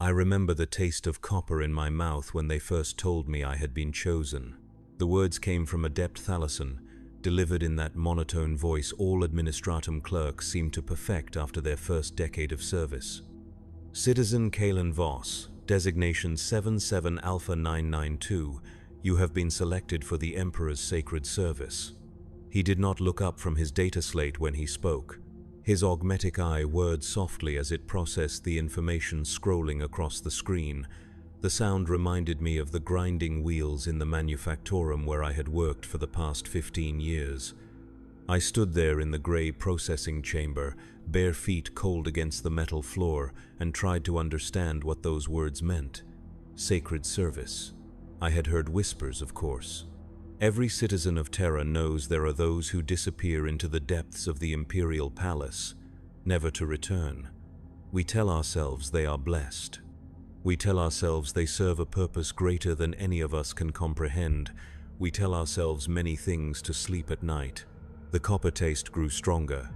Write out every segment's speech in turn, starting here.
I remember the taste of copper in my mouth when they first told me I had been chosen. The words came from Adept Thalasson, delivered in that monotone voice all administratum clerks seemed to perfect after their first decade of service. Citizen Kalen Voss, designation 77 Alpha 992, you have been selected for the Emperor's sacred service. He did not look up from his data slate when he spoke. His augmetic eye whirred softly as it processed the information scrolling across the screen. The sound reminded me of the grinding wheels in the manufactorum where I had worked for the past 15 years. I stood there in the grey processing chamber, bare feet cold against the metal floor, and tried to understand what those words meant. Sacred service. I had heard whispers, of course. Every citizen of Terra knows there are those who disappear into the depths of the Imperial Palace, never to return. We tell ourselves they are blessed. We tell ourselves they serve a purpose greater than any of us can comprehend. We tell ourselves many things to sleep at night. The copper taste grew stronger.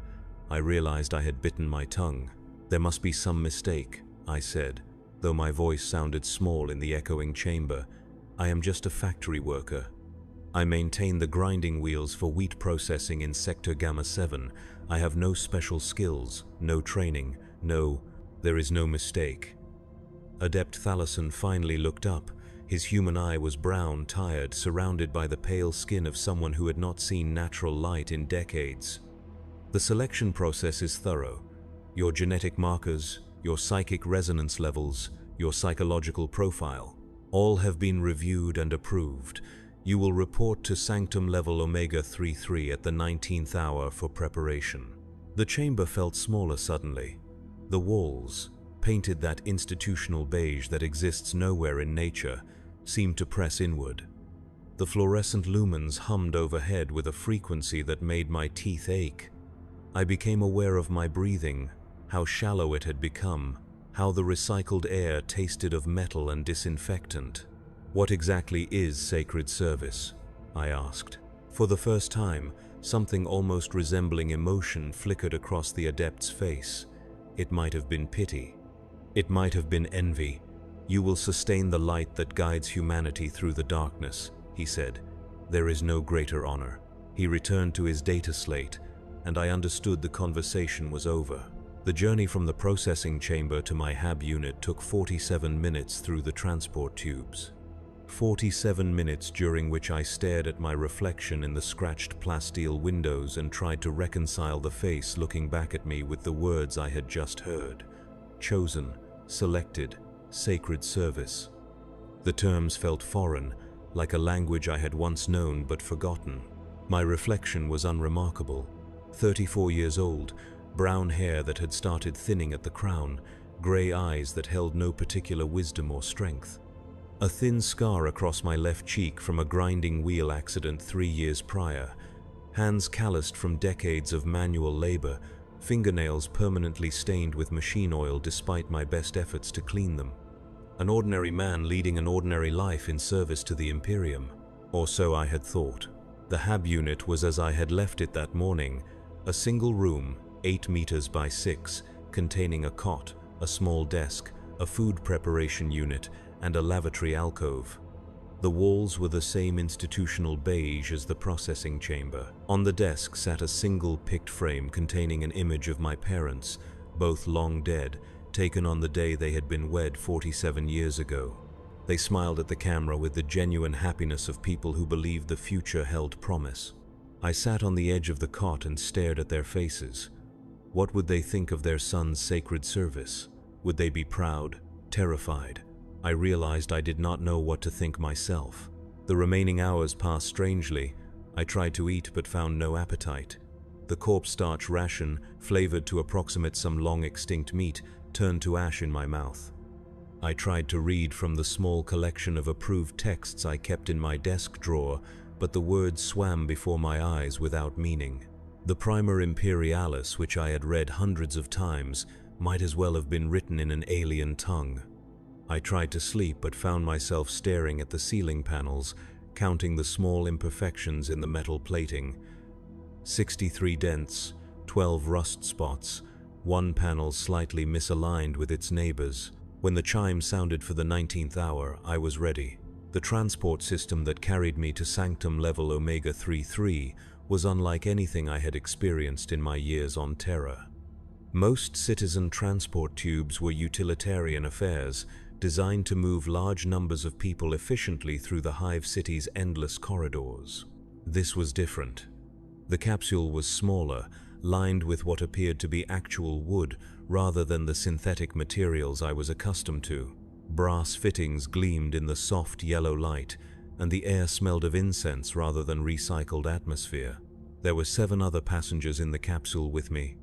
I realized I had bitten my tongue. There must be some mistake, I said, though my voice sounded small in the echoing chamber. I am just a factory worker. I maintain the grinding wheels for wheat processing in Sector Gamma 7. I have no special skills, no training, there is no mistake. Adept Thalasson finally looked up. His human eye was brown, tired, surrounded by the pale skin of someone who had not seen natural light in decades. The selection process is thorough. Your genetic markers, your psychic resonance levels, your psychological profile, all have been reviewed and approved. You will report to Sanctum Level Omega 33 at the 19th hour for preparation. The chamber felt smaller suddenly. The walls, painted that institutional beige that exists nowhere in nature, seemed to press inward. The fluorescent lumens hummed overhead with a frequency that made my teeth ache. I became aware of my breathing, how shallow it had become, how the recycled air tasted of metal and disinfectant. What exactly is sacred service? I asked. For the first time, something almost resembling emotion flickered across the adept's face. It might have been pity. It might have been envy. You will sustain the light that guides humanity through the darkness, he said. There is no greater honor. He returned to his data slate, and I understood the conversation was over. The journey from the processing chamber to my HAB unit took 47 minutes through the transport tubes. 47 minutes during which I stared at my reflection in the scratched plasteel windows and tried to reconcile the face looking back at me with the words I had just heard. Chosen, selected, sacred service. The terms felt foreign, like a language I had once known but forgotten. My reflection was unremarkable. 34 years old, brown hair that had started thinning at the crown, grey eyes that held no particular wisdom or strength. A thin scar across my left cheek from a grinding wheel accident 3 years prior, hands calloused from decades of manual labor, fingernails permanently stained with machine oil despite my best efforts to clean them. An ordinary man leading an ordinary life in service to the Imperium. Or so I had thought. The HAB unit was as I had left it that morning, a single room, 8 meters by 6, containing a cot, a small desk, a food preparation unit, and a lavatory alcove. The walls were the same institutional beige as the processing chamber. On the desk sat a single picked frame containing an image of my parents, both long dead, taken on the day they had been wed 47 years ago. They smiled at the camera with the genuine happiness of people who believed the future held promise. I sat on the edge of the cot and stared at their faces. What would they think of their son's sacred service? Would they be proud, terrified? I realized I did not know what to think myself. The remaining hours passed strangely. I tried to eat but found no appetite. The corpse starch ration, flavored to approximate some long-extinct meat, turned to ash in my mouth. I tried to read from the small collection of approved texts I kept in my desk drawer, but the words swam before my eyes without meaning. The Primer Imperialis, which I had read hundreds of times, might as well have been written in an alien tongue. I tried to sleep but found myself staring at the ceiling panels, counting the small imperfections in the metal plating. 63 dents, 12 rust spots, one panel slightly misaligned with its neighbors. When the chime sounded for the 19th hour, I was ready. The transport system that carried me to Sanctum Level Omega-33 was unlike anything I had experienced in my years on Terra. Most citizen transport tubes were utilitarian affairs, designed to move large numbers of people efficiently through the Hive City's endless corridors. This was different. The capsule was smaller, lined with what appeared to be actual wood rather than the synthetic materials I was accustomed to. Brass fittings gleamed in the soft yellow light, and the air smelled of incense rather than recycled atmosphere. There were 7 other passengers in the capsule with me,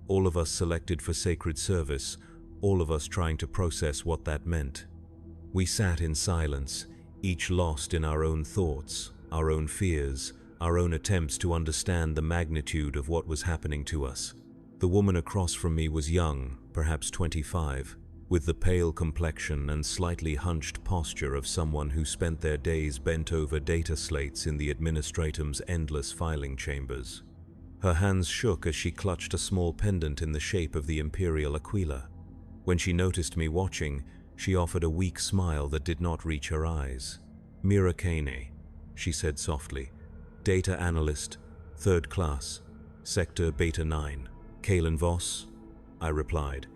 all of us selected for sacred service, all of us trying to process what that meant. We sat in silence, each lost in our own thoughts, our own fears, our own attempts to understand the magnitude of what was happening to us. The woman across from me was young, perhaps 25, with the pale complexion and slightly hunched posture of someone who spent their days bent over data slates in the Administratum's endless filing chambers. Her hands shook as she clutched a small pendant in the shape of the Imperial Aquila. When she noticed me watching, she offered a weak smile that did not reach her eyes. "Mira Kane," she said softly. "Data analyst, 3rd class, sector Beta 9. Kalen Voss?" I replied.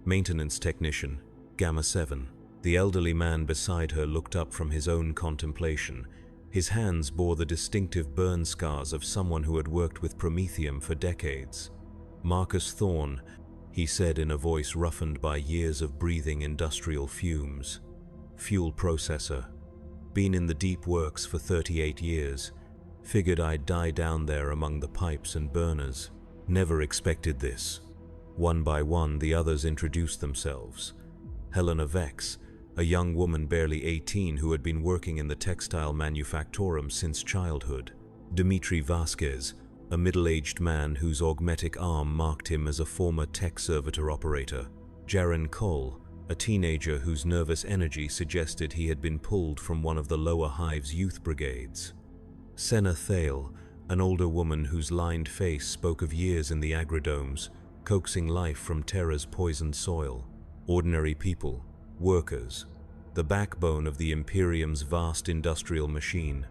"Maintenance technician, Gamma 7. The elderly man beside her looked up from his own contemplation. His hands bore the distinctive burn scars of someone who had worked with Promethium for decades. "Marcus Thorne," he said in a voice roughened by years of breathing industrial fumes. "Fuel processor. Been in the deep works for 38 years. Figured I'd die down there among the pipes and burners. Never expected this." One by one, the others introduced themselves. Helena Vex, a young woman barely 18 who had been working in the textile manufactorum since childhood. Dmitri Vasquez, a middle-aged man whose augmetic arm marked him as a former tech servitor operator. Jaren Cole, a teenager whose nervous energy suggested he had been pulled from one of the lower Hive's youth brigades. Senna Thale, an older woman whose lined face spoke of years in the agridomes, coaxing life from Terra's poisoned soil. Ordinary people, workers, the backbone of the Imperium's vast industrial machine.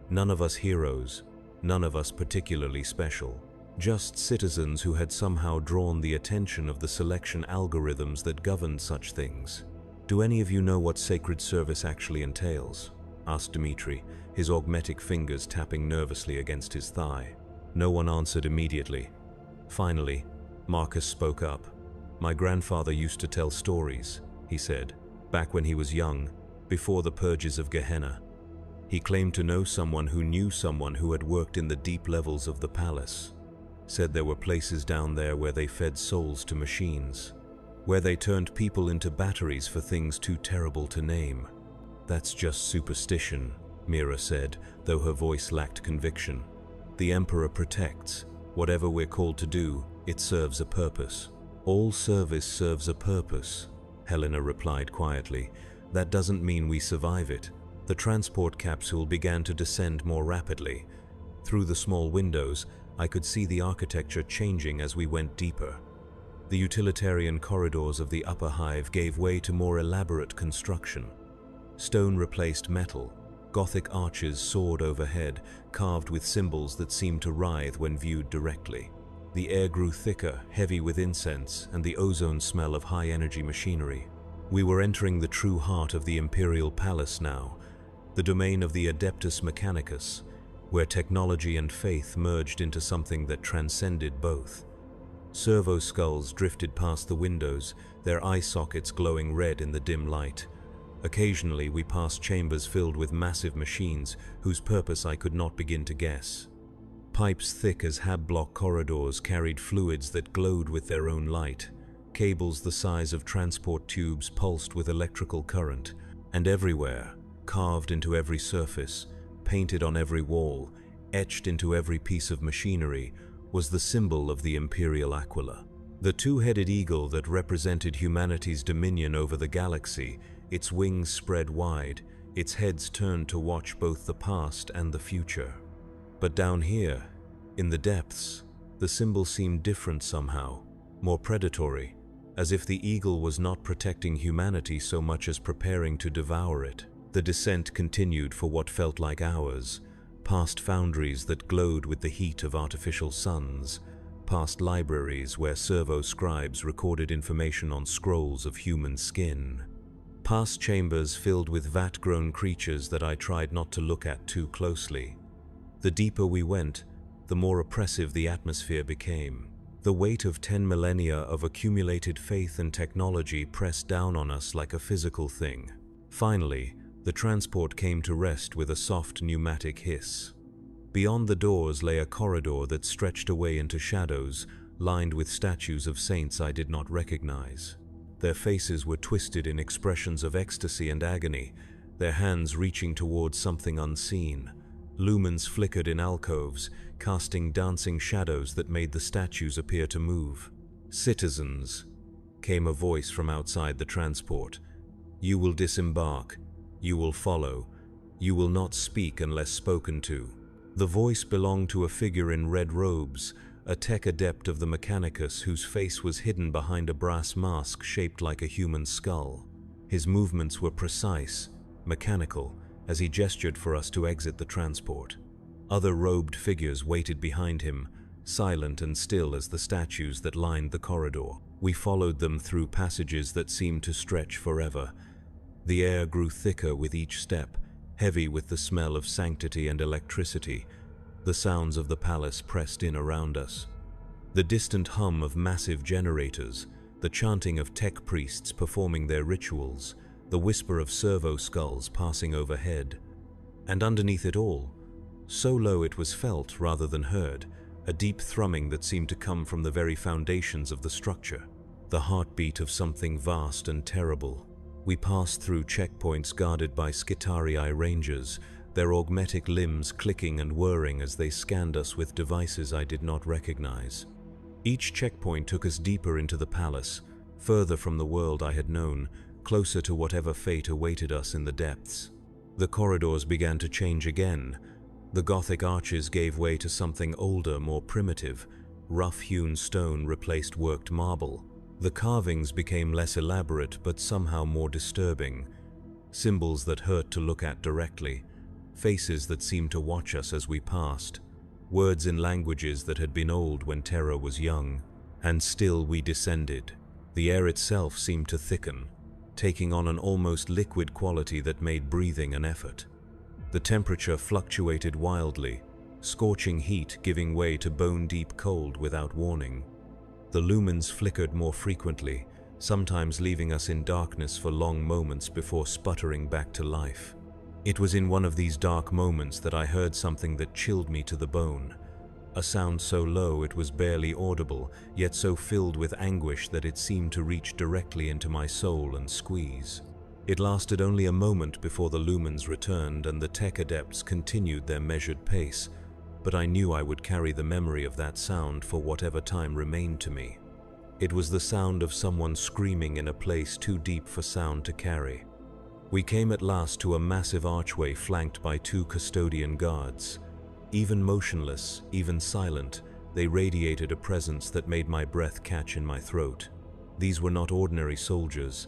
None of us heroes, none of us particularly special. Just citizens who had somehow drawn the attention of the selection algorithms that governed such things. "Do any of you know what sacred service actually entails?" asked Dmitri, his augmetic fingers tapping nervously against his thigh. No one answered immediately. Finally, Marcus spoke up. "My grandfather used to tell stories," he said, "back when he was young, before the purges of Gehenna. He claimed to know someone who had worked in the deep levels of the palace. Said there were places down there where they fed souls to machines, where they turned people into batteries for things too terrible to name." "That's just superstition," Mira said, though her voice lacked conviction. "The Emperor protects. Whatever we're called to do, it serves a purpose." "All service serves a purpose," Helena replied quietly. "That doesn't mean we survive it." The transport capsule began to descend more rapidly. Through the small windows, I could see the architecture changing as we went deeper. The utilitarian corridors of the upper hive gave way to more elaborate construction. Stone replaced metal. Gothic arches soared overhead, carved with symbols that seemed to writhe when viewed directly. The air grew thicker, heavy with incense and the ozone smell of high-energy machinery. We were entering the true heart of the Imperial Palace now, the domain of the Adeptus Mechanicus, where technology and faith merged into something that transcended both. Servo skulls drifted past the windows, their eye sockets glowing red in the dim light. Occasionally we passed chambers filled with massive machines whose purpose I could not begin to guess. Pipes thick as hab-block corridors carried fluids that glowed with their own light. Cables the size of transport tubes pulsed with electrical current, and everywhere, carved into every surface, painted on every wall, etched into every piece of machinery, was the symbol of the Imperial Aquila. The two-headed eagle that represented humanity's dominion over the galaxy, its wings spread wide, its heads turned to watch both the past and the future. But down here, in the depths, the symbol seemed different somehow, more predatory, as if the eagle was not protecting humanity so much as preparing to devour it. The descent continued for what felt like hours, past foundries that glowed with the heat of artificial suns, past libraries where servo-scribes recorded information on scrolls of human skin, past chambers filled with vat-grown creatures that I tried not to look at too closely. The deeper we went, the more oppressive the atmosphere became. The weight of 10 millennia of accumulated faith and technology pressed down on us like a physical thing. Finally, the transport came to rest with a soft pneumatic hiss. Beyond the doors lay a corridor that stretched away into shadows, lined with statues of saints I did not recognize. Their faces were twisted in expressions of ecstasy and agony, their hands reaching towards something unseen. Lumens flickered in alcoves, casting dancing shadows that made the statues appear to move. "Citizens," came a voice from outside the transport. "You will disembark. You will follow. You will not speak unless spoken to." The voice belonged to a figure in red robes, a tech adept of the Mechanicus whose face was hidden behind a brass mask shaped like a human skull. His movements were precise, mechanical, as he gestured for us to exit the transport. Other robed figures waited behind him, silent and still as the statues that lined the corridor. We followed them through passages that seemed to stretch forever. The air grew thicker with each step, heavy with the smell of sanctity and electricity. The sounds of the palace pressed in around us. The distant hum of massive generators, the chanting of tech priests performing their rituals, the whisper of servo skulls passing overhead. And underneath it all, so low it was felt rather than heard, a deep thrumming that seemed to come from the very foundations of the structure, the heartbeat of something vast and terrible. We passed through checkpoints guarded by Skitarii rangers, their augmetic limbs clicking and whirring as they scanned us with devices I did not recognize. Each checkpoint took us deeper into the palace, further from the world I had known, closer to whatever fate awaited us in the depths. The corridors began to change again. The Gothic arches gave way to something older, more primitive. Rough-hewn stone replaced worked marble. The carvings became less elaborate but somehow more disturbing. Symbols that hurt to look at directly. Faces that seemed to watch us as we passed. Words in languages that had been old when terror was young. And still we descended. The air itself seemed to thicken, taking on an almost liquid quality that made breathing an effort. The temperature fluctuated wildly, scorching heat giving way to bone-deep cold without warning. The lumens flickered more frequently, sometimes leaving us in darkness for long moments before sputtering back to life. It was in one of these dark moments that I heard something that chilled me to the bone. A sound so low it was barely audible, yet so filled with anguish that it seemed to reach directly into my soul and squeeze. It lasted only a moment before the lumens returned and the tech adepts continued their measured pace, but I knew I would carry the memory of that sound for whatever time remained to me. It was the sound of someone screaming in a place too deep for sound to carry. We came at last to a massive archway flanked by 2 custodian guards. Even motionless, even silent, they radiated a presence that made my breath catch in my throat. These were not ordinary soldiers.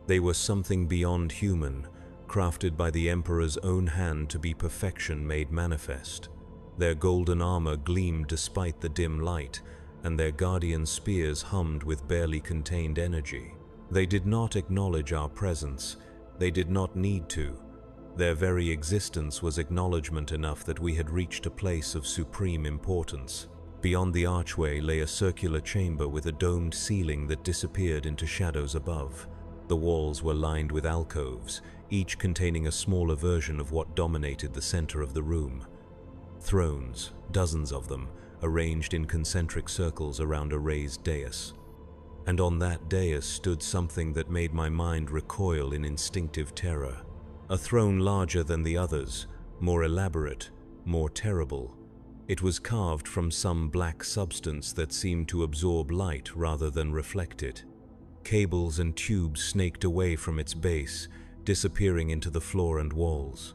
They were something beyond human, crafted by the Emperor's own hand to be perfection made manifest. Their golden armor gleamed despite the dim light, and their guardian spears hummed with barely contained energy. They did not acknowledge our presence. They did not need to. Their very existence was acknowledgement enough that we had reached a place of supreme importance. Beyond the archway lay a circular chamber with a domed ceiling that disappeared into shadows above. The walls were lined with alcoves, each containing a smaller version of what dominated the center of the room. Thrones, dozens of them, arranged in concentric circles around a raised dais. And on that dais stood something that made my mind recoil in instinctive terror. A throne larger than the others, more elaborate, more terrible. It was carved from some black substance that seemed to absorb light rather than reflect it. Cables and tubes snaked away from its base, disappearing into the floor and walls.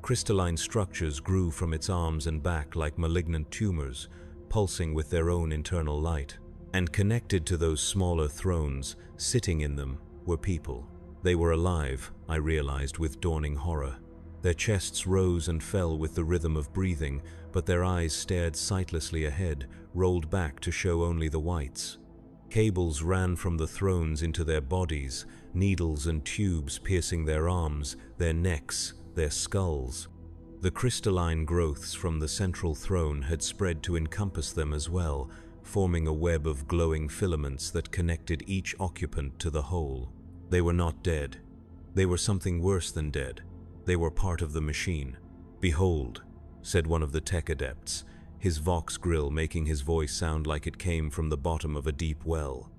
Crystalline structures grew from its arms and back like malignant tumors, pulsing with their own internal light. And connected to those smaller thrones, sitting in them, were people. They were alive, I realized with dawning horror. Their chests rose and fell with the rhythm of breathing, but their eyes stared sightlessly ahead, rolled back to show only the whites. Cables ran from the thrones into their bodies, needles and tubes piercing their arms, their necks, their skulls. The crystalline growths from the central throne had spread to encompass them as well, forming a web of glowing filaments that connected each occupant to the whole. They were not dead. They were something worse than dead. They were part of the machine. "Behold," said one of the tech adepts, his vox grill making his voice sound like it came from the bottom of a deep well.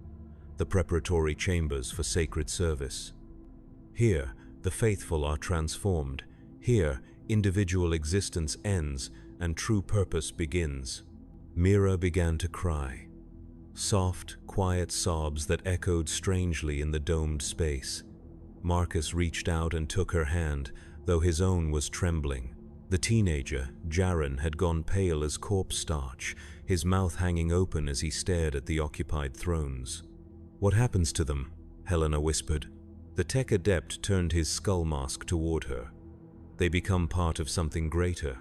"The preparatory chambers for sacred service. Here, the faithful are transformed. Here, individual existence ends and true purpose begins." Mira began to cry. Soft, quiet sobs that echoed strangely in the domed space. Marcus reached out and took her hand, though his own was trembling. The teenager, Jaren, had gone pale as corpse starch, his mouth hanging open as he stared at the occupied thrones. "What happens to them?" Helena whispered. The tech adept turned his skull mask toward her. "They become part of something greater.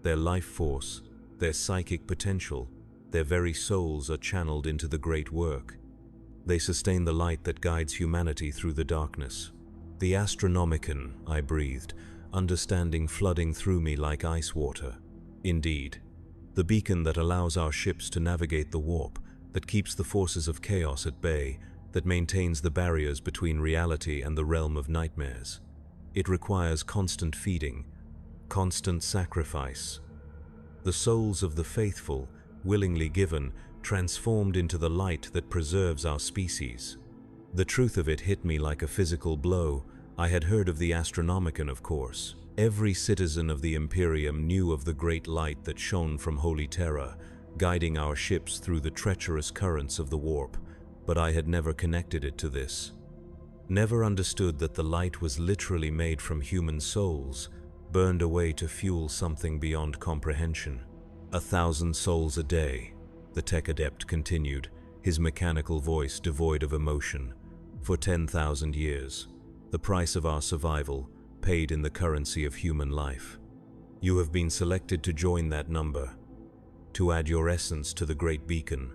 Their life force, their psychic potential, their very souls are channeled into the great work. They sustain the light that guides humanity through the darkness." "The Astronomican," I breathed, understanding flooding through me like ice water. "Indeed. The beacon that allows our ships to navigate the warp, that keeps the forces of chaos at bay, that maintains the barriers between reality and the realm of nightmares. It requires constant feeding, constant sacrifice. The souls of the faithful, willingly given, transformed into the light that preserves our species." The truth of it hit me like a physical blow. I had heard of the Astronomican, of course. Every citizen of the Imperium knew of the great light that shone from Holy Terra, guiding our ships through the treacherous currents of the warp, but I had never connected it to this. Never understood that the light was literally made from human souls, burned away to fuel something beyond comprehension. 1,000 souls a day, the tech adept continued, his mechanical voice devoid of emotion. "For 10,000 years. The price of our survival, paid in the currency of human life. You have been selected to join that number, to add your essence to the great beacon,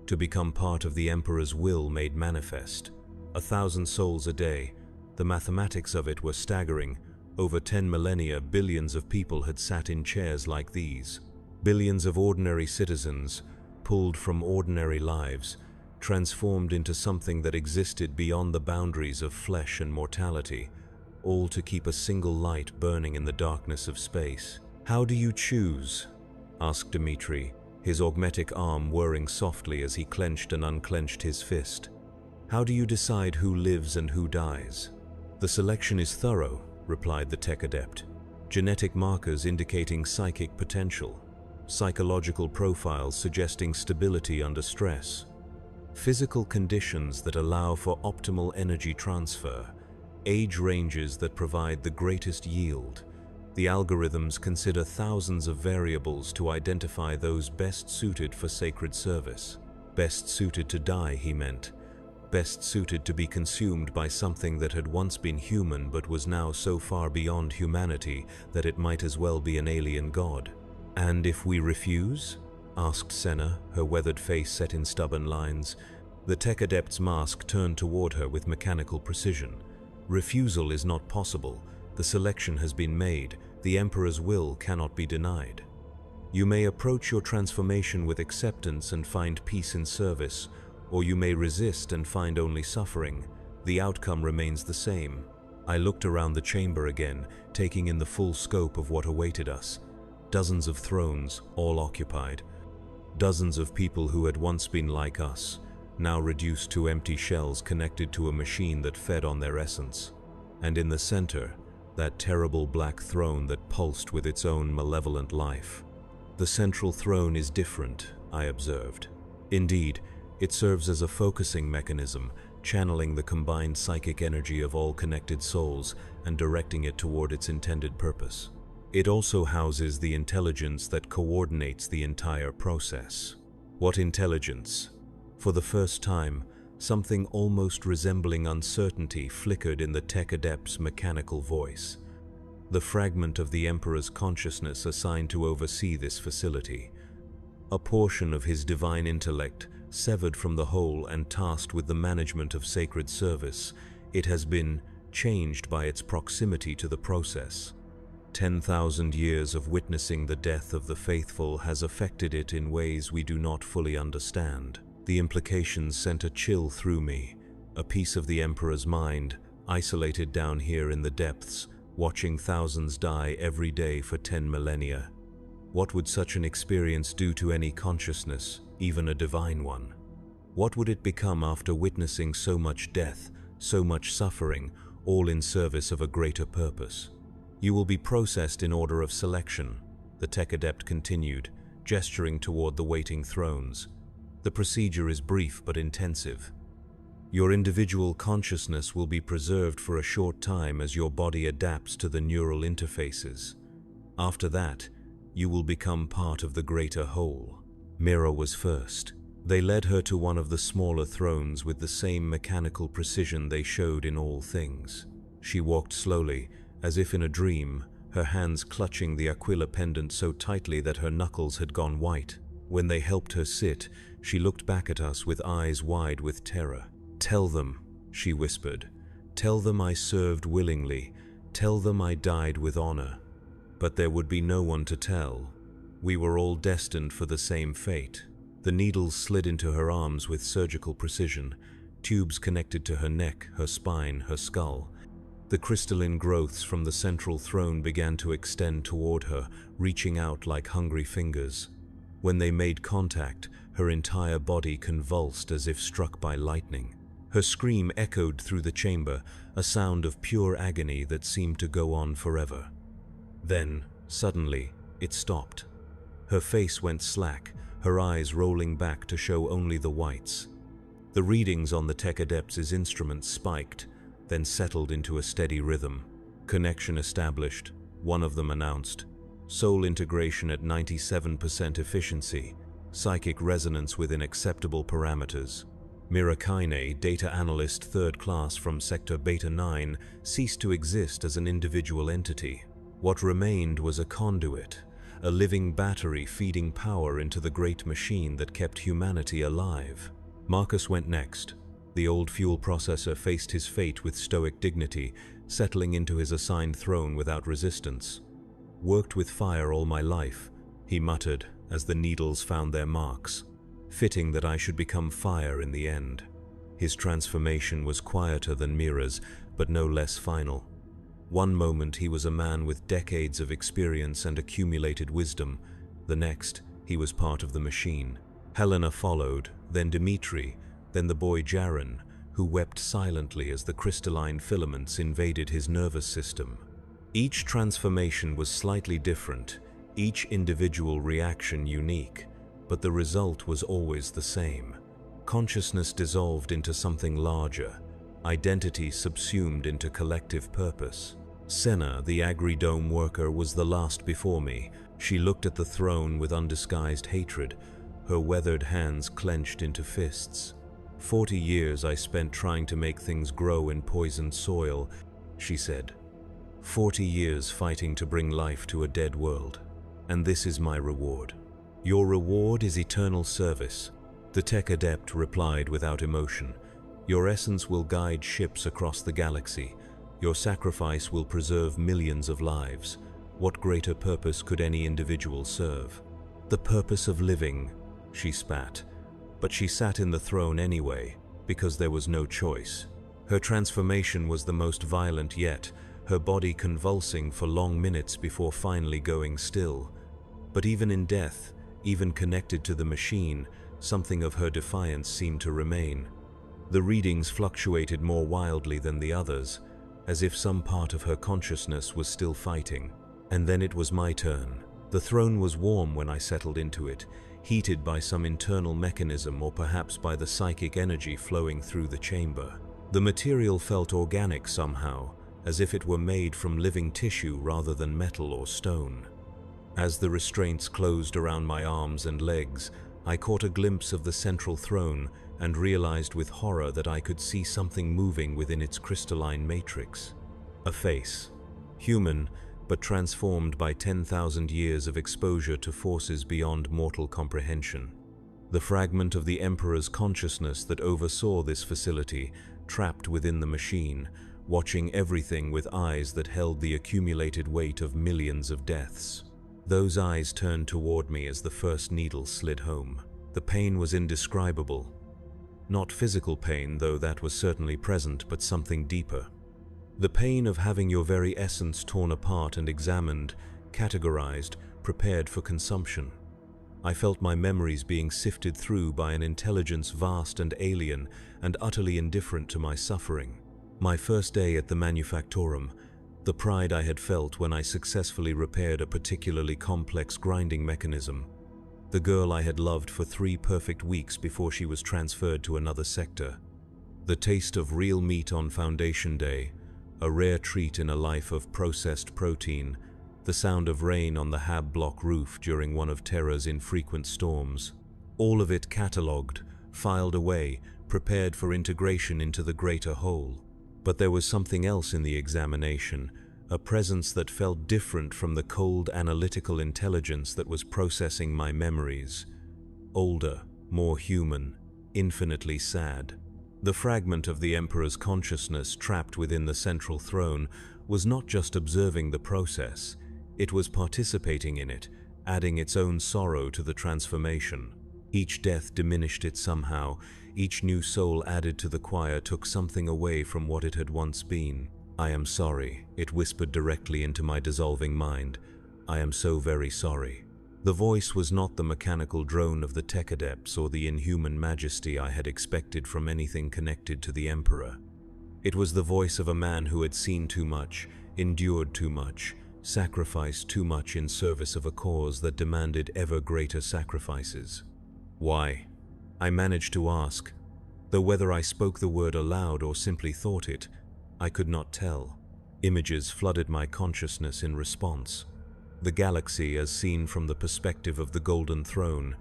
to become part of the Emperor's will made manifest. 1,000 souls a day. The mathematics of it were staggering. Over 10 millennia, billions of people had sat in chairs like these. Billions of ordinary citizens, pulled from ordinary lives, transformed into something that existed beyond the boundaries of flesh and mortality, all to keep a single light burning in the darkness of space." "How do you choose?" asked Dmitri, his augmetic arm whirring softly as he clenched and unclenched his fist. "How do you decide who lives and who dies?" "The selection is thorough," replied the tech adept. "Genetic markers indicating psychic potential, psychological profiles suggesting stability under stress, physical conditions that allow for optimal energy transfer, age ranges that provide the greatest yield. The algorithms consider thousands of variables to identify those best suited for sacred service. Best suited to die, he meant. Best suited to be consumed by something that had once been human but was now so far beyond humanity that it might as well be an alien god." "And if we refuse?" asked Senna, her weathered face set in stubborn lines. The tech adept's mask turned toward her with mechanical precision. "Refusal is not possible. The selection has been made. The Emperor's will cannot be denied. You may approach your transformation with acceptance and find peace in service, or you may resist and find only suffering. The outcome remains the same." I looked around the chamber again, taking in the full scope of what awaited us. Dozens of thrones, all occupied. Dozens of people who had once been like us, now reduced to empty shells connected to a machine that fed on their essence. And in the center, that terrible black throne that pulsed with its own malevolent life. "The central throne is different," I observed. "Indeed, it serves as a focusing mechanism, channeling the combined psychic energy of all connected souls and directing it toward its intended purpose. It also houses the intelligence that coordinates the entire process." "What intelligence?" For the first time, something almost resembling uncertainty flickered in the tech adept's mechanical voice. The fragment of the Emperor's consciousness assigned to oversee this facility. A portion of his divine intellect, severed from the whole and tasked with the management of sacred service, it has been changed by its proximity to the process. 10,000 years of witnessing the death of the faithful has affected it in ways we do not fully understand. The implications sent a chill through me, a piece of the Emperor's mind, isolated down here in the depths, watching thousands die every day for 10 millennia. What would such an experience do to any consciousness, even a divine one? What would it become after witnessing so much death, so much suffering, all in service of a greater purpose? You will be processed in order of selection, the tech adept continued, gesturing toward the waiting thrones. The procedure is brief but intensive. Your individual consciousness will be preserved for a short time as your body adapts to the neural interfaces. After that, you will become part of the greater whole. Mira was first. They led her to one of the smaller thrones with the same mechanical precision they showed in all things. She walked slowly, as if in a dream, her hands clutching the Aquila pendant so tightly that her knuckles had gone white. When they helped her sit, she looked back at us with eyes wide with terror. "Tell them," she whispered. "Tell them I served willingly. Tell them I died with honor." But there would be no one to tell. We were all destined for the same fate. The needles slid into her arms with surgical precision, tubes connected to her neck, her spine, her skull. The crystalline growths from the central throne began to extend toward her, reaching out like hungry fingers. When they made contact, her entire body convulsed as if struck by lightning. Her scream echoed through the chamber, a sound of pure agony that seemed to go on forever. Then, suddenly, it stopped. Her face went slack, her eyes rolling back to show only the whites. The readings on the tech adept's instruments spiked, then settled into a steady rhythm. Connection established, one of them announced. Soul integration at 97% efficiency, psychic resonance within acceptable parameters. Mirakaine, data analyst 3rd class from Sector Beta 9, ceased to exist as an individual entity. What remained was a conduit, a living battery feeding power into the great machine that kept humanity alive. Marcus went next. The old fuel processor faced his fate with stoic dignity, settling into his assigned throne without resistance. "Worked with fire all my life," he muttered as the needles found their marks. "Fitting that I should become fire in the end." His transformation was quieter than Mira's, but no less final. One moment he was a man with decades of experience and accumulated wisdom. The next, he was part of the machine. Helena followed, then Dmitri, then the boy Jaren, who wept silently as the crystalline filaments invaded his nervous system. Each transformation was slightly different, each individual reaction unique, but the result was always the same. Consciousness dissolved into something larger, identity subsumed into collective purpose. Senna, the agri-dome worker, was the last before me. She looked at the throne with undisguised hatred, her weathered hands clenched into fists. 40 years I spent trying to make things grow in poisoned soil, she said. 40 years fighting to bring life to a dead world. And this is my reward. Your reward is eternal service, the tech adept replied without emotion. Your essence will guide ships across the galaxy. Your sacrifice will preserve millions of lives. What greater purpose could any individual serve? The purpose of living, she spat. But she sat in the throne anyway, because there was no choice. Her transformation was the most violent yet, her body convulsing for long minutes before finally going still. But even in death, even connected to the machine, something of her defiance seemed to remain. The readings fluctuated more wildly than the others, as if some part of her consciousness was still fighting. And then it was my turn. The throne was warm when I settled into it, heated by some internal mechanism or perhaps by the psychic energy flowing through the chamber. The material felt organic somehow, as if it were made from living tissue rather than metal or stone. As the restraints closed around my arms and legs, I caught a glimpse of the central throne and realized with horror that I could see something moving within its crystalline matrix. A face. Human, but transformed by 10,000 years of exposure to forces beyond mortal comprehension. The fragment of the Emperor's consciousness that oversaw this facility, trapped within the machine, watching everything with eyes that held the accumulated weight of millions of deaths. Those eyes turned toward me as the first needle slid home. The pain was indescribable. Not physical pain, though that was certainly present, but something deeper. The pain of having your very essence torn apart and examined, categorized, prepared for consumption. I felt my memories being sifted through by an intelligence vast and alien and utterly indifferent to my suffering. My first day at the Manufactorum, the pride I had felt when I successfully repaired a particularly complex grinding mechanism. The girl I had loved for 3 perfect weeks before she was transferred to another sector. The taste of real meat on Foundation Day, a rare treat in a life of processed protein, the sound of rain on the Hab block roof during one of Terra's infrequent storms. All of it catalogued, filed away, prepared for integration into the greater whole. But there was something else in the examination, a presence that felt different from the cold analytical intelligence that was processing my memories. Older, more human, infinitely sad. The fragment of the Emperor's consciousness trapped within the central throne was not just observing the process, it was participating in it, adding its own sorrow to the transformation. Each death diminished it somehow, each new soul added to the choir took something away from what it had once been. "I am sorry," it whispered directly into my dissolving mind. "I am so very sorry." The voice was not the mechanical drone of the tech adepts or the inhuman majesty I had expected from anything connected to the Emperor. It was the voice of a man who had seen too much, endured too much, sacrificed too much in service of a cause that demanded ever greater sacrifices. Why? I managed to ask, though whether I spoke the word aloud or simply thought it, I could not tell. Images flooded my consciousness in response. The galaxy as seen from the perspective of the Golden Throne,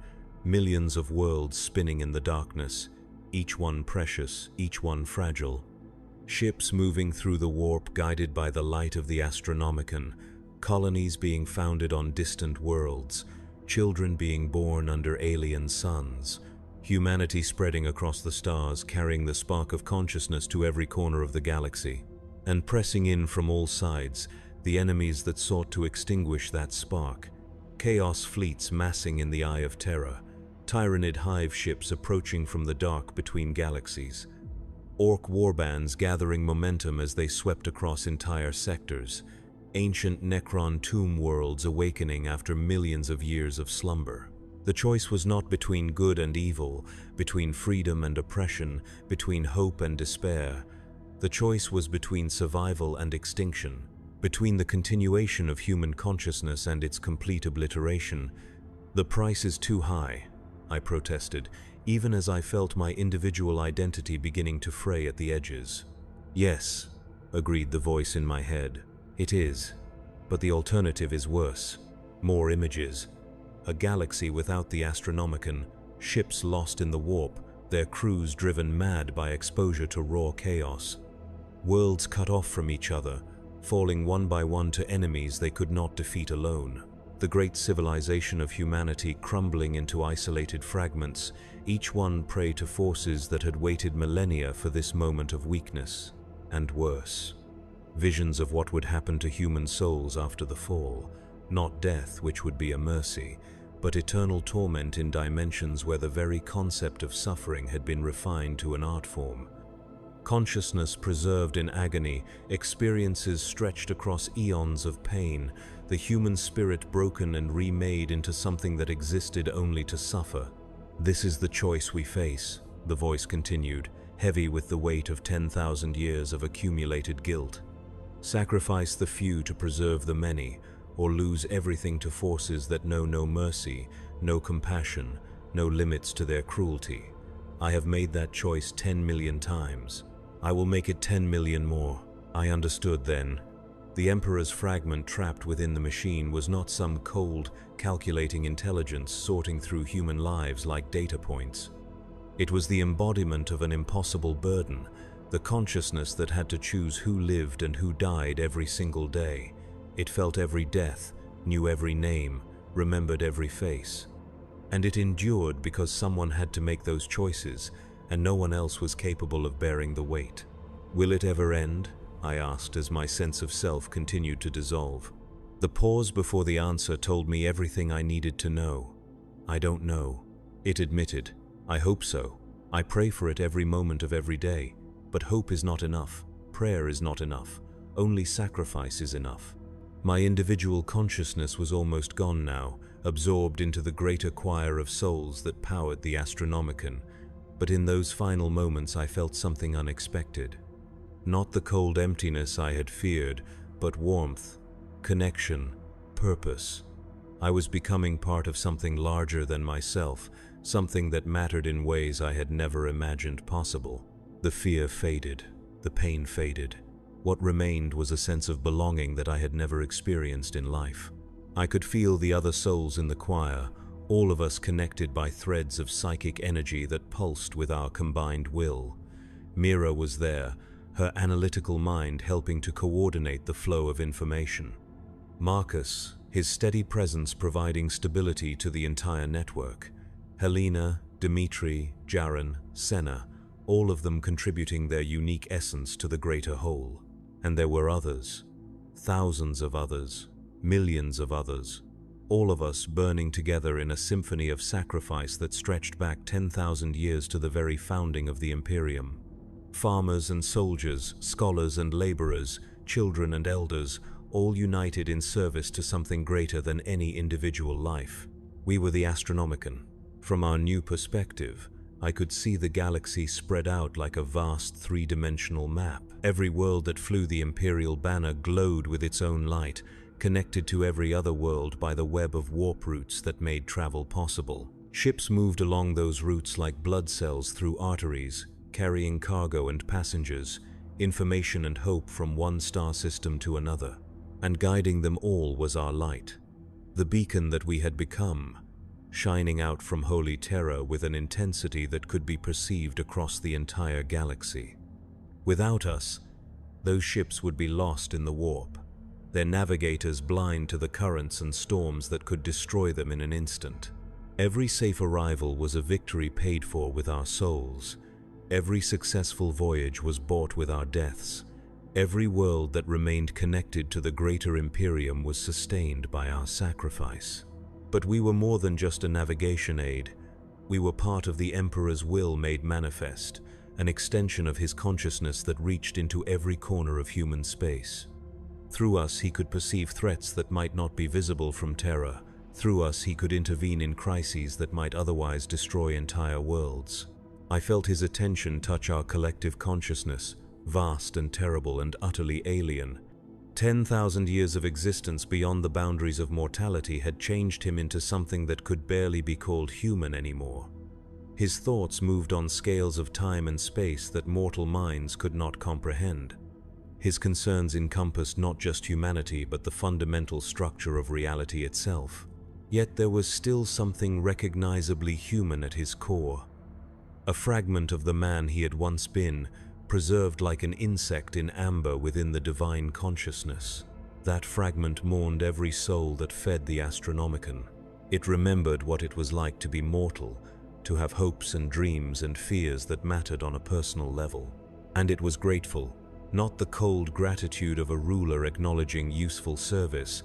millions of worlds spinning in the darkness, each one precious, each one fragile. Ships moving through the warp guided by the light of the Astronomican, colonies being founded on distant worlds, children being born under alien suns, humanity spreading across the stars carrying the spark of consciousness to every corner of the galaxy, and pressing in from all sides, the enemies that sought to extinguish that spark, chaos fleets massing in the Eye of Terror, Tyranid hive ships approaching from the dark between galaxies, orc warbands gathering momentum as they swept across entire sectors, ancient Necron tomb worlds awakening after millions of years of slumber. The choice was not between good and evil, between freedom and oppression, between hope and despair. The choice was between survival and extinction, between the continuation of human consciousness and its complete obliteration. "The price is too high," I protested, even as I felt my individual identity beginning to fray at the edges. "Yes," agreed the voice in my head, "it is. But the alternative is worse. More images. A galaxy without the Astronomican, ships lost in the warp, their crews driven mad by exposure to raw chaos. Worlds cut off from each other, falling one by one to enemies they could not defeat alone. The great civilization of humanity crumbling into isolated fragments, each one prey to forces that had waited millennia for this moment of weakness. And worse. Visions of what would happen to human souls after the fall, not death, which would be a mercy, but eternal torment in dimensions where the very concept of suffering had been refined to an art form. Consciousness preserved in agony, experiences stretched across eons of pain, the human spirit broken and remade into something that existed only to suffer. "This is the choice we face," the voice continued, heavy with the weight of 10,000 years of accumulated guilt. "Sacrifice the few to preserve the many, or lose everything to forces that know no mercy, no compassion, no limits to their cruelty. I have made that choice 10 million times. I will make it 10 million more." I understood then. The Emperor's fragment trapped within the machine was not some cold, calculating intelligence sorting through human lives like data points. It was the embodiment of an impossible burden, the consciousness that had to choose who lived and who died every single day. It felt every death, knew every name, remembered every face. And it endured because someone had to make those choices, and no one else was capable of bearing the weight. "Will it ever end?" I asked as my sense of self continued to dissolve. The pause before the answer told me everything I needed to know. "I don't know," it admitted. "I hope so. I pray for it every moment of every day. But hope is not enough. Prayer is not enough. Only sacrifice is enough." My individual consciousness was almost gone now, absorbed into the greater choir of souls that powered the Astronomican. But in those final moments I felt something unexpected. Not the cold emptiness I had feared, but warmth, connection, purpose. I was becoming part of something larger than myself, something that mattered in ways I had never imagined possible. The fear faded, the pain faded. What remained was a sense of belonging that I had never experienced in life. I could feel the other souls in the choir, all of us connected by threads of psychic energy that pulsed with our combined will. Mira was there, her analytical mind helping to coordinate the flow of information. Marcus, his steady presence providing stability to the entire network. Helena, Dmitri, Jaron, Senna, all of them contributing their unique essence to the greater whole. And there were others, thousands of others, millions of others, all of us burning together in a symphony of sacrifice that stretched back 10,000 years to the very founding of the Imperium. Farmers and soldiers, scholars and laborers, children and elders, all united in service to something greater than any individual life. We were the Astronomican. From our new perspective, I could see the galaxy spread out like a vast three-dimensional map. Every world that flew the Imperial banner glowed with its own light, connected to every other world by the web of warp routes that made travel possible. Ships moved along those routes like blood cells through arteries, carrying cargo and passengers, information and hope from one star system to another. And guiding them all was our light, the beacon that we had become, shining out from holy terror with an intensity that could be perceived across the entire galaxy. Without us, those ships would be lost in the warp, their navigators blind to the currents and storms that could destroy them in an instant. Every safe arrival was a victory paid for with our souls. Every successful voyage was bought with our deaths. Every world that remained connected to the greater Imperium was sustained by our sacrifice. But we were more than just a navigation aid. We were part of the Emperor's will made manifest, an extension of his consciousness that reached into every corner of human space. Through us he could perceive threats that might not be visible from Terra. Through us he could intervene in crises that might otherwise destroy entire worlds. I felt his attention touch our collective consciousness, vast and terrible and utterly alien. 10,000 years of existence beyond the boundaries of mortality had changed him into something that could barely be called human anymore. His thoughts moved on scales of time and space that mortal minds could not comprehend. His concerns encompassed not just humanity but the fundamental structure of reality itself. Yet there was still something recognizably human at his core. A fragment of the man he had once been, preserved like an insect in amber within the divine consciousness. That fragment mourned every soul that fed the Astronomican. It remembered what it was like to be mortal, to have hopes and dreams and fears that mattered on a personal level. And it was grateful, not the cold gratitude of a ruler acknowledging useful service,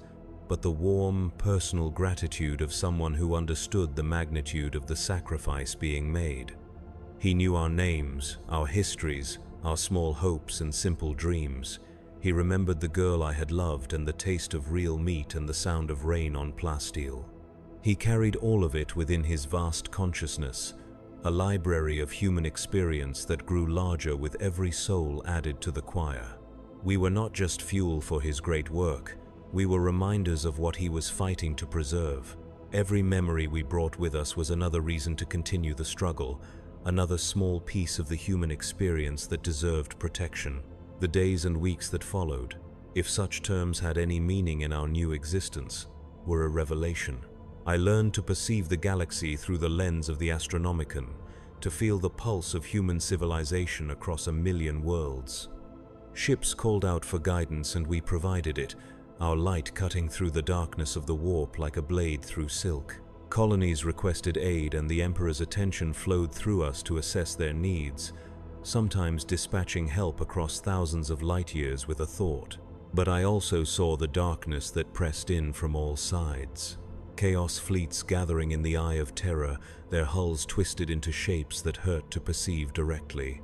but the warm, personal gratitude of someone who understood the magnitude of the sacrifice being made. He knew our names, our histories, our small hopes and simple dreams. He remembered the girl I had loved and the taste of real meat and the sound of rain on plasteel. He carried all of it within his vast consciousness, a library of human experience that grew larger with every soul added to the choir. We were not just fuel for his great work, we were reminders of what he was fighting to preserve. Every memory we brought with us was another reason to continue the struggle, another small piece of the human experience that deserved protection. The days and weeks that followed, if such terms had any meaning in our new existence, were a revelation. I learned to perceive the galaxy through the lens of the Astronomican, to feel the pulse of human civilization across a million worlds. Ships called out for guidance and we provided it, our light cutting through the darkness of the warp like a blade through silk. Colonies requested aid and the Emperor's attention flowed through us to assess their needs, sometimes dispatching help across thousands of light years with a thought. But I also saw the darkness that pressed in from all sides. Chaos fleets gathering in the eye of terror, their hulls twisted into shapes that hurt to perceive directly.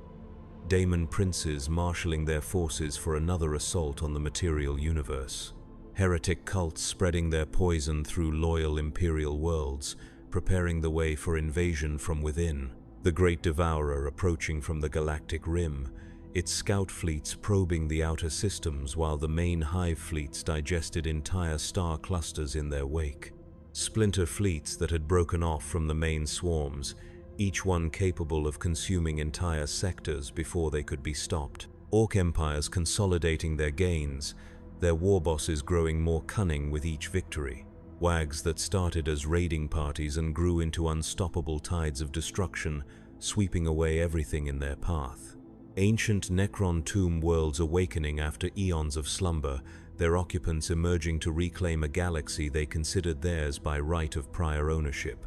Daemon princes marshalling their forces for another assault on the material universe. Heretic cults spreading their poison through loyal imperial worlds, preparing the way for invasion from within. The Great Devourer approaching from the galactic rim, its scout fleets probing the outer systems while the main hive fleets digested entire star clusters in their wake. Splinter fleets that had broken off from the main swarms, each one capable of consuming entire sectors before they could be stopped. Orc empires consolidating their gains, their war bosses growing more cunning with each victory. Wags that started as raiding parties and grew into unstoppable tides of destruction, sweeping away everything in their path. Ancient Necron tomb worlds awakening after eons of slumber, their occupants emerging to reclaim a galaxy they considered theirs by right of prior ownership.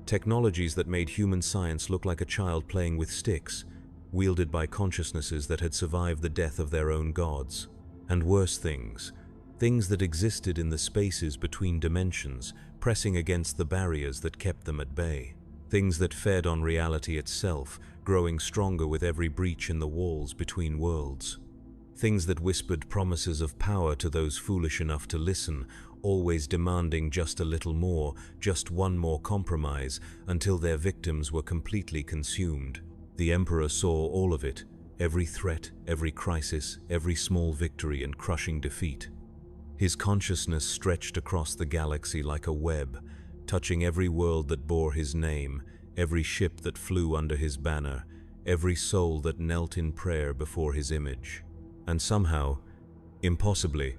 Technologies that made human science look like a child playing with sticks, wielded by consciousnesses that had survived the death of their own gods. And worse things that existed in the spaces between dimensions, pressing against the barriers that kept them at bay. Things that fed on reality itself, growing stronger with every breach in the walls between worlds. Things that whispered promises of power to those foolish enough to listen, always demanding just a little more, just one more compromise, until their victims were completely consumed. The Emperor saw all of it, every threat, every crisis, every small victory and crushing defeat. His consciousness stretched across the galaxy like a web, touching every world that bore his name, every ship that flew under his banner, every soul that knelt in prayer before his image. And somehow, impossibly,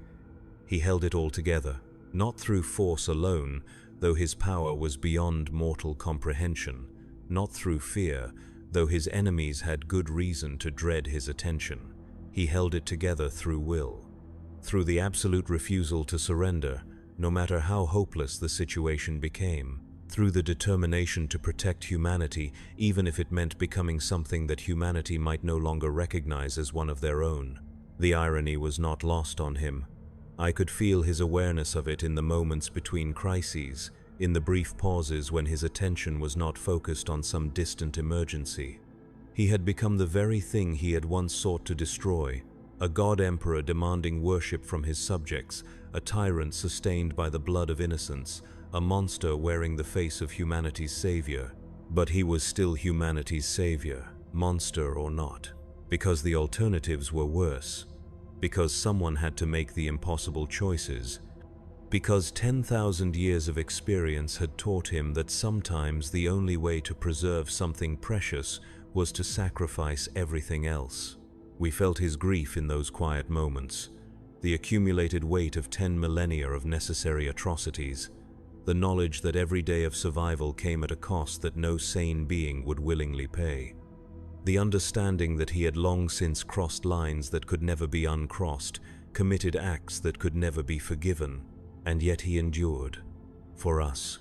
he held it all together, not through force alone, though his power was beyond mortal comprehension, not through fear, though his enemies had good reason to dread his attention. He held it together through will, through the absolute refusal to surrender, no matter how hopeless the situation became, through the determination to protect humanity, even if it meant becoming something that humanity might no longer recognize as one of their own. The irony was not lost on him. I could feel his awareness of it in the moments between crises, in the brief pauses when his attention was not focused on some distant emergency. He had become the very thing he had once sought to destroy, a god-emperor demanding worship from his subjects, a tyrant sustained by the blood of innocence, a monster wearing the face of humanity's savior. But he was still humanity's savior, monster or not, because the alternatives were worse, because someone had to make the impossible choices, because 10,000 years of experience had taught him that sometimes the only way to preserve something precious was to sacrifice everything else. We felt his grief in those quiet moments, the accumulated weight of 10 millennia of necessary atrocities, the knowledge that every day of survival came at a cost that no sane being would willingly pay, the understanding that he had long since crossed lines that could never be uncrossed, committed acts that could never be forgiven, and yet he endured. For us,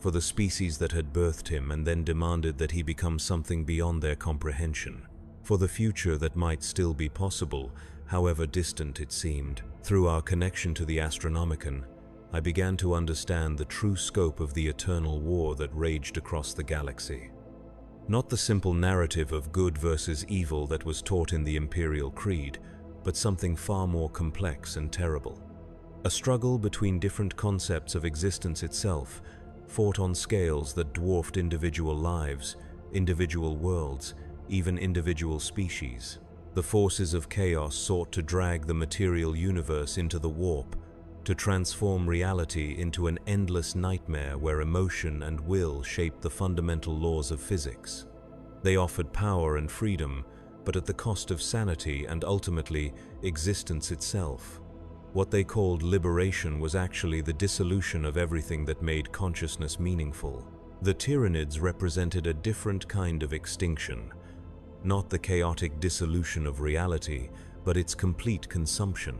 for the species that had birthed him and then demanded that he become something beyond their comprehension, for the future that might still be possible, however distant it seemed. Through our connection to the Astronomican, I began to understand the true scope of the eternal war that raged across the galaxy. Not the simple narrative of good versus evil that was taught in the Imperial Creed, but something far more complex and terrible. A struggle between different concepts of existence itself, fought on scales that dwarfed individual lives, individual worlds, even individual species. The forces of chaos sought to drag the material universe into the warp, to transform reality into an endless nightmare where emotion and will shaped the fundamental laws of physics. They offered power and freedom, but at the cost of sanity and ultimately existence itself. What they called liberation was actually the dissolution of everything that made consciousness meaningful. The Tyranids represented a different kind of extinction, not the chaotic dissolution of reality, but its complete consumption.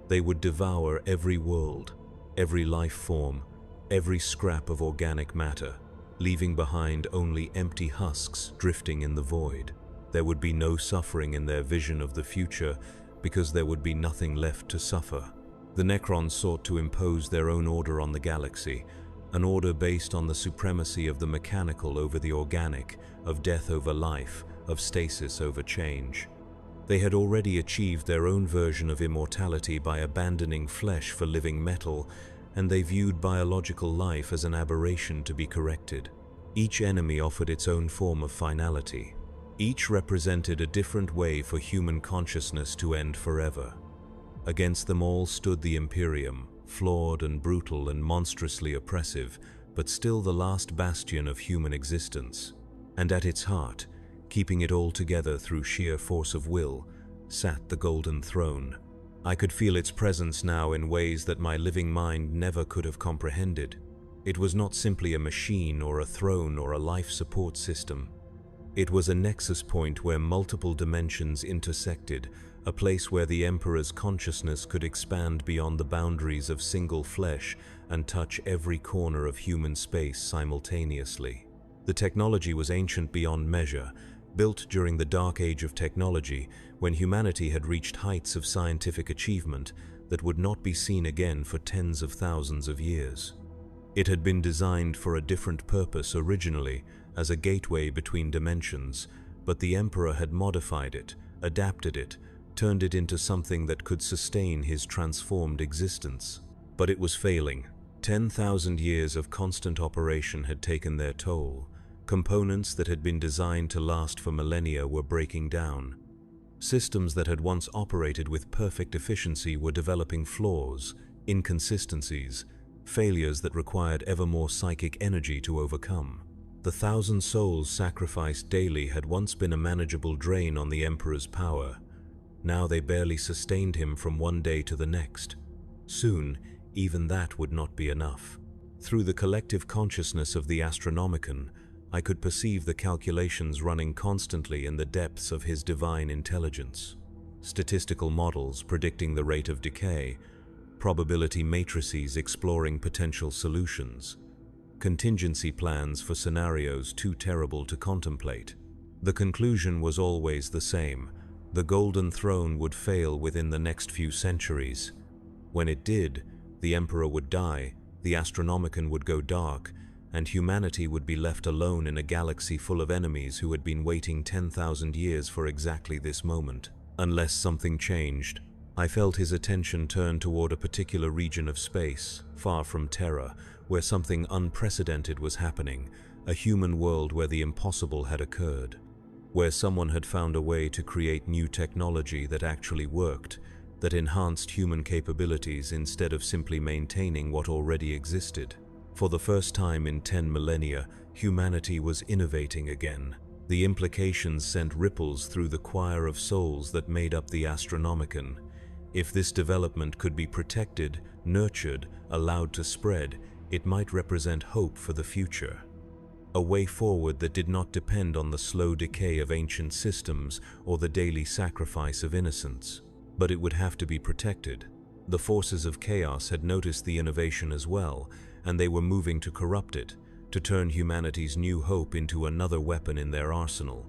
They would devour every world, every life form, every scrap of organic matter, leaving behind only empty husks drifting in the void. There would be no suffering in their vision of the future because there would be nothing left to suffer. The Necrons sought to impose their own order on the galaxy, an order based on the supremacy of the mechanical over the organic, of death over life, of stasis over change. They had already achieved their own version of immortality by abandoning flesh for living metal, and they viewed biological life as an aberration to be corrected. Each enemy offered its own form of finality. Each represented a different way for human consciousness to end forever. Against them all stood the Imperium, flawed and brutal and monstrously oppressive, but still the last bastion of human existence. And at its heart, keeping it all together through sheer force of will, sat the Golden Throne. I could feel its presence now in ways that my living mind never could have comprehended. It was not simply a machine or a throne or a life support system. It was a nexus point where multiple dimensions intersected, a place where the Emperor's consciousness could expand beyond the boundaries of single flesh and touch every corner of human space simultaneously. The technology was ancient beyond measure, built during the dark age of technology when humanity had reached heights of scientific achievement that would not be seen again for tens of thousands of years. It had been designed for a different purpose originally, as a gateway between dimensions, but the Emperor had modified it, adapted it, turned it into something that could sustain his transformed existence. But it was failing. 10,000 years of constant operation had taken their toll. Components that had been designed to last for millennia were breaking down. Systems that had once operated with perfect efficiency were developing flaws, inconsistencies, failures that required ever more psychic energy to overcome. The 1,000 souls sacrificed daily had once been a manageable drain on the Emperor's power. Now they barely sustained him from one day to the next. Soon, even that would not be enough. Through the collective consciousness of the Astronomican, I could perceive the calculations running constantly in the depths of his divine intelligence. Statistical models predicting the rate of decay, probability matrices exploring potential solutions, contingency plans for scenarios too terrible to contemplate. The conclusion was always the same: the Golden Throne would fail within the next few centuries. When it did, the Emperor would die, the Astronomican would go dark, and humanity would be left alone in a galaxy full of enemies who had been waiting 10,000 years for exactly this moment. Unless something changed, I felt his attention turn toward a particular region of space, far from Terra, where something unprecedented was happening, a human world where the impossible had occurred, where someone had found a way to create new technology that actually worked, that enhanced human capabilities instead of simply maintaining what already existed. For the first time in 10 millennia, humanity was innovating again. The implications sent ripples through the choir of souls that made up the Astronomican. If this development could be protected, nurtured, allowed to spread, it might represent hope for the future. A way forward that did not depend on the slow decay of ancient systems or the daily sacrifice of innocence. But it would have to be protected. The forces of chaos had noticed the innovation as well, and they were moving to corrupt it, to turn humanity's new hope into another weapon in their arsenal.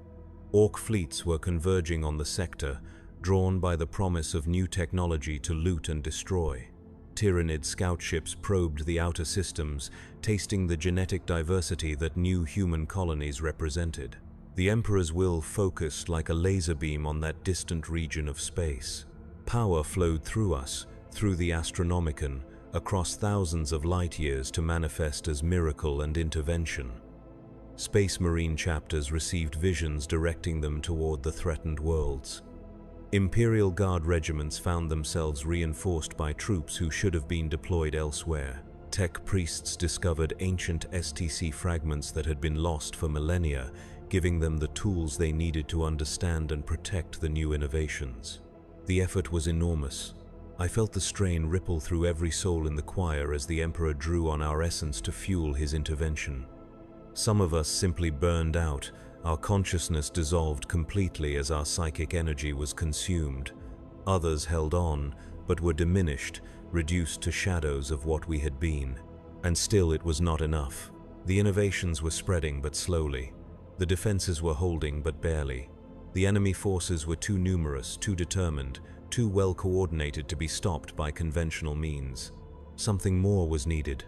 Orc fleets were converging on the sector, drawn by the promise of new technology to loot and destroy. Tyranid scout ships probed the outer systems, tasting the genetic diversity that new human colonies represented. The Emperor's will focused like a laser beam on that distant region of space. Power flowed through us, through the Astronomican, across thousands of light years to manifest as miracle and intervention. Space Marine chapters received visions directing them toward the threatened worlds. Imperial Guard regiments found themselves reinforced by troops who should have been deployed elsewhere. Tech priests discovered ancient STC fragments that had been lost for millennia, giving them the tools they needed to understand and protect the new innovations. The effort was enormous. I felt the strain ripple through every soul in the choir as the Emperor drew on our essence to fuel his intervention. Some of us simply burned out. Our consciousness dissolved completely as our psychic energy was consumed. Others held on, but were diminished, reduced to shadows of what we had been. And still it was not enough. The innovations were spreading but slowly. The defenses were holding but barely. The enemy forces were too numerous, too determined, too well coordinated to be stopped by conventional means. Something more was needed.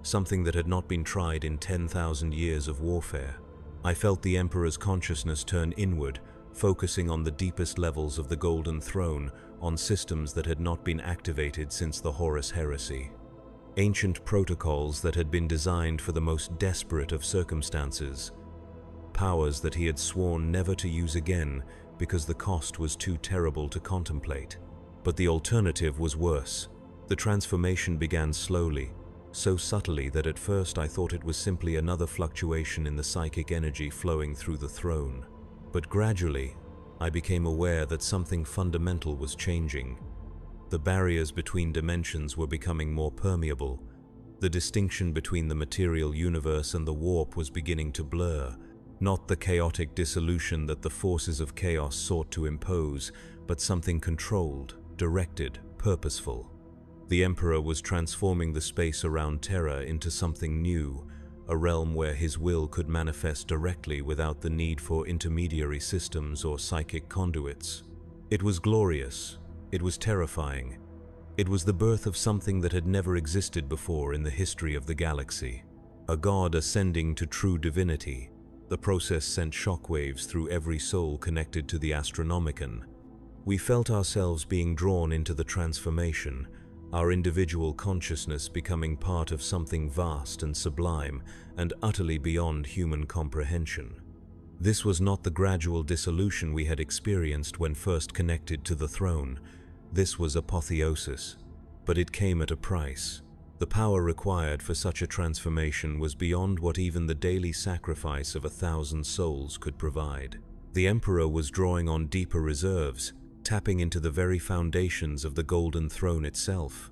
Something that had not been tried in 10,000 years of warfare. I felt the Emperor's consciousness turn inward, focusing on the deepest levels of the Golden Throne, on systems that had not been activated since the Horus Heresy. Ancient protocols that had been designed for the most desperate of circumstances. Powers that he had sworn never to use again because the cost was too terrible to contemplate. But the alternative was worse. The transformation began slowly, so subtly that at first I thought it was simply another fluctuation in the psychic energy flowing through the throne. But gradually, I became aware that something fundamental was changing. The barriers between dimensions were becoming more permeable. The distinction between the material universe and the warp was beginning to blur. Not the chaotic dissolution that the forces of chaos sought to impose, but something controlled, directed, purposeful. The Emperor was transforming the space around Terra into something new, a realm where his will could manifest directly without the need for intermediary systems or psychic conduits. It was glorious. It was terrifying. It was the birth of something that had never existed before in the history of the galaxy. A god ascending to true divinity. The process sent shockwaves through every soul connected to the Astronomican. We felt ourselves being drawn into the transformation, our individual consciousness becoming part of something vast and sublime and utterly beyond human comprehension. This was not the gradual dissolution we had experienced when first connected to the throne. This was apotheosis, but it came at a price. The power required for such a transformation was beyond what even the daily sacrifice of 1,000 souls could provide. The Emperor was drawing on deeper reserves, tapping into the very foundations of the Golden Throne itself.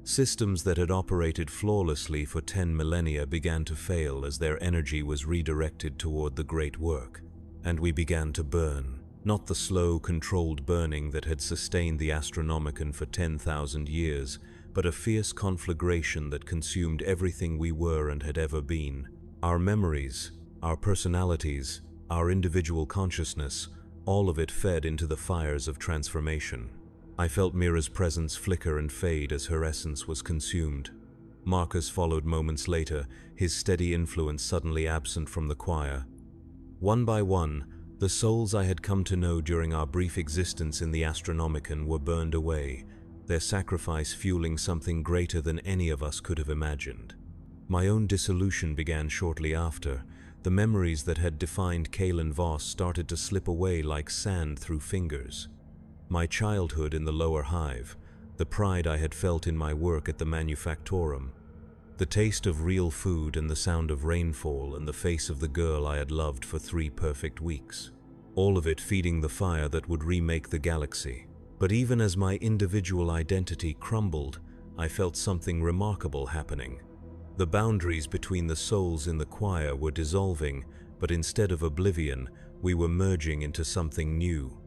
Systems that had operated flawlessly for 10 millennia began to fail as their energy was redirected toward the great work. And we began to burn. Not the slow, controlled burning that had sustained the Astronomican for 10,000 years, but a fierce conflagration that consumed everything we were and had ever been. Our memories, our personalities, our individual consciousness, all of it fed into the fires of transformation. I felt Mira's presence flicker and fade as her essence was consumed. Marcus followed moments later, his steady influence suddenly absent from the choir. One by one, the souls I had come to know during our brief existence in the Astronomican were burned away, their sacrifice fueling something greater than any of us could have imagined. My own dissolution began shortly after. The memories that had defined Kalen Voss started to slip away like sand through fingers. My childhood in the lower hive, the pride I had felt in my work at the manufactorum, the taste of real food and the sound of rainfall and the face of the girl I had loved for 3 perfect weeks. All of it feeding the fire that would remake the galaxy. But even as my individual identity crumbled, I felt something remarkable happening. The boundaries between the souls in the choir were dissolving, but instead of oblivion, we were merging into something new.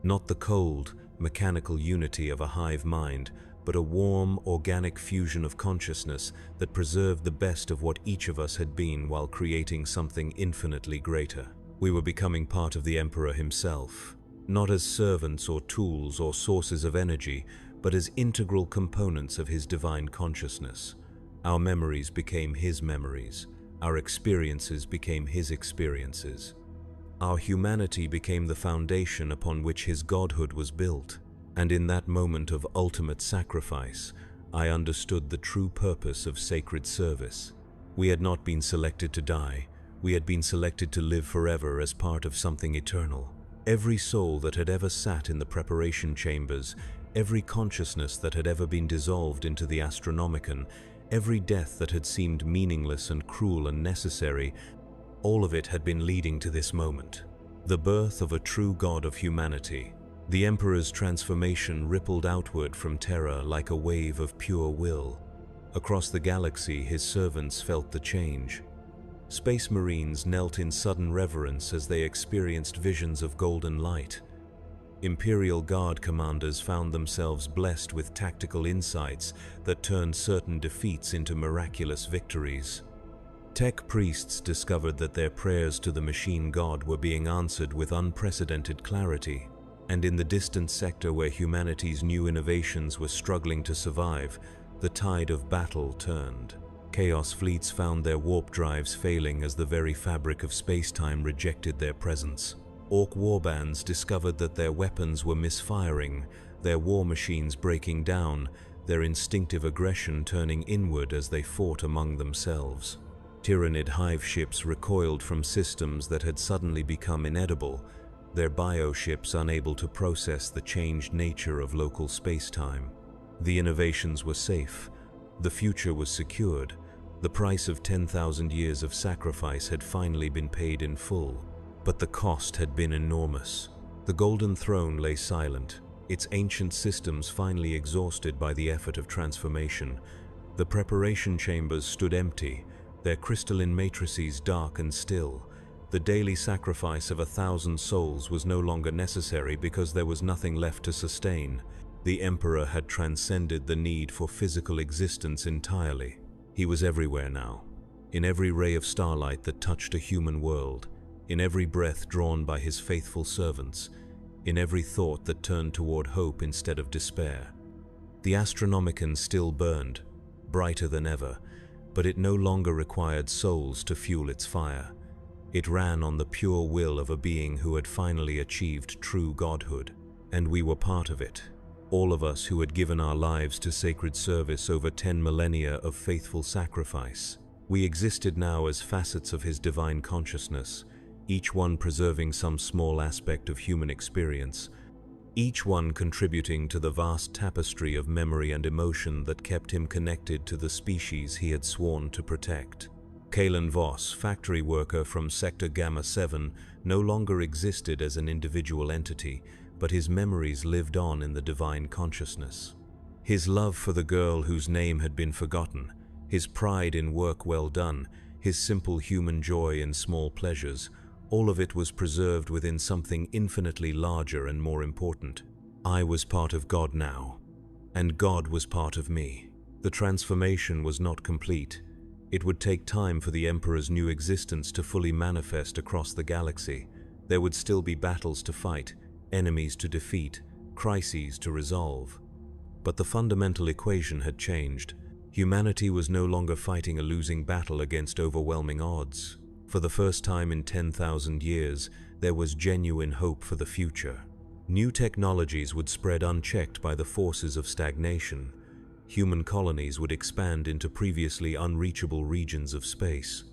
Not the cold, mechanical unity of a hive mind, but a warm, organic fusion of consciousness that preserved the best of what each of us had been while creating something infinitely greater. We were becoming part of the Emperor himself, not as servants or tools or sources of energy, but as integral components of his divine consciousness. Our memories became his memories. Our experiences became his experiences. Our humanity became the foundation upon which his godhood was built. And in that moment of ultimate sacrifice, I understood the true purpose of sacred service. We had not been selected to die. We had been selected to live forever as part of something eternal. Every soul that had ever sat in the preparation chambers, every consciousness that had ever been dissolved into the Astronomican, every death that had seemed meaningless and cruel and necessary, all of it had been leading to this moment, the birth of a true god of humanity. The Emperor's transformation rippled outward from Terra like a wave of pure will. Across the galaxy, his servants felt the change. Space Marines knelt in sudden reverence as they experienced visions of golden light. Imperial Guard commanders found themselves blessed with tactical insights that turned certain defeats into miraculous victories. Tech priests discovered that their prayers to the machine god were being answered with unprecedented clarity, and in the distant sector where humanity's new innovations were struggling to survive, the tide of battle turned. Chaos fleets found their warp drives failing as the very fabric of space-time rejected their presence. Orc warbands discovered that their weapons were misfiring, their war machines breaking down, their instinctive aggression turning inward as they fought among themselves. Tyrannid hive ships recoiled from systems that had suddenly become inedible, their bioships unable to process the changed nature of local space-time. The innovations were safe, the future was secured, the price of 10,000 years of sacrifice had finally been paid in full, but the cost had been enormous. The Golden Throne lay silent, its ancient systems finally exhausted by the effort of transformation. The preparation chambers stood empty, their crystalline matrices dark and still. The daily sacrifice of 1,000 souls was no longer necessary because there was nothing left to sustain. The Emperor had transcended the need for physical existence entirely. He was everywhere now, in every ray of starlight that touched a human world, in every breath drawn by his faithful servants, in every thought that turned toward hope instead of despair. The Astronomican still burned, brighter than ever, but it no longer required souls to fuel its fire. It ran on the pure will of a being who had finally achieved true godhood, and we were part of it. All of us who had given our lives to sacred service over 10 millennia of faithful sacrifice. We existed now as facets of his divine consciousness, each one preserving some small aspect of human experience, each one contributing to the vast tapestry of memory and emotion that kept him connected to the species he had sworn to protect. Kalen Voss, factory worker from Sector Gamma 7, no longer existed as an individual entity, but his memories lived on in the divine consciousness. His love for the girl whose name had been forgotten, his pride in work well done, his simple human joy in small pleasures, all of it was preserved within something infinitely larger and more important. I was part of God now, and God was part of me. The transformation was not complete. It would take time for the Emperor's new existence to fully manifest across the galaxy. There would still be battles to fight, enemies to defeat, crises to resolve. But the fundamental equation had changed. Humanity was no longer fighting a losing battle against overwhelming odds. For the first time in 10,000 years, there was genuine hope for the future. New technologies would spread unchecked by the forces of stagnation. Human colonies would expand into previously unreachable regions of space.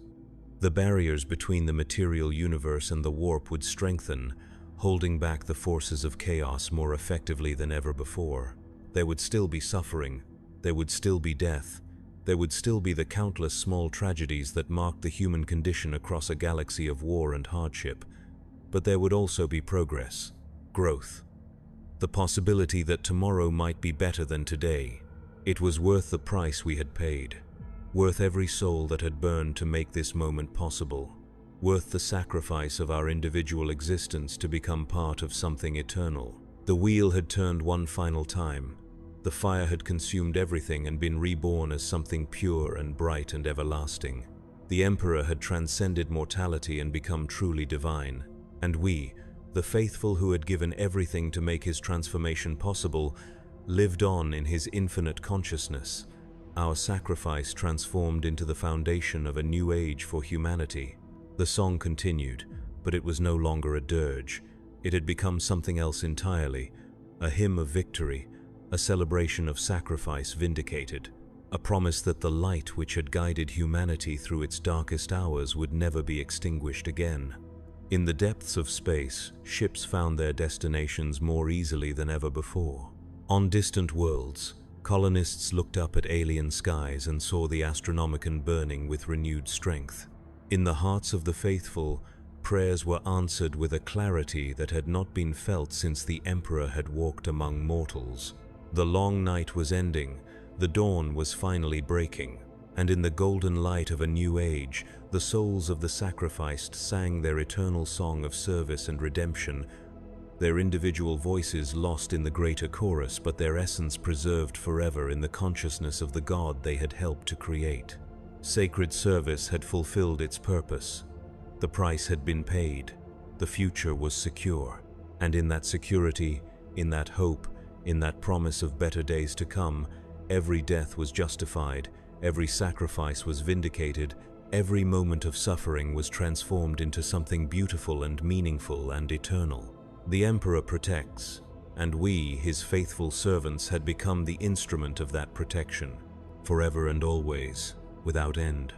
The barriers between the material universe and the warp would strengthen, holding back the forces of chaos more effectively than ever before. There would still be suffering, there would still be death, there would still be the countless small tragedies that marked the human condition across a galaxy of war and hardship, but there would also be progress, growth, the possibility that tomorrow might be better than today. It was worth the price we had paid, worth every soul that had burned to make this moment possible, worth the sacrifice of our individual existence to become part of something eternal. The wheel had turned one final time. The fire had consumed everything and been reborn as something pure and bright and everlasting. The Emperor had transcended mortality and become truly divine. And we, the faithful who had given everything to make his transformation possible, lived on in his infinite consciousness. Our sacrifice transformed into the foundation of a new age for humanity. The song continued, but it was no longer a dirge. It had become something else entirely, a hymn of victory, a celebration of sacrifice vindicated, a promise that the light which had guided humanity through its darkest hours would never be extinguished again. In the depths of space, ships found their destinations more easily than ever before. On distant worlds, colonists looked up at alien skies and saw the Astronomican burning with renewed strength. In the hearts of the faithful, prayers were answered with a clarity that had not been felt since the Emperor had walked among mortals. The long night was ending, the dawn was finally breaking, And in the golden light of a new age, the souls of the sacrificed sang their eternal song of service and redemption, their individual voices lost in the greater chorus, but their essence preserved forever in the consciousness of the God they had helped to create. Sacred service had fulfilled its purpose. The price had been paid. The future was secure. And in that security, in that hope, in that promise of better days to come, every death was justified, every sacrifice was vindicated, every moment of suffering was transformed into something beautiful and meaningful and eternal. The Emperor protects, and we, his faithful servants, had become the instrument of that protection, forever and always, without end.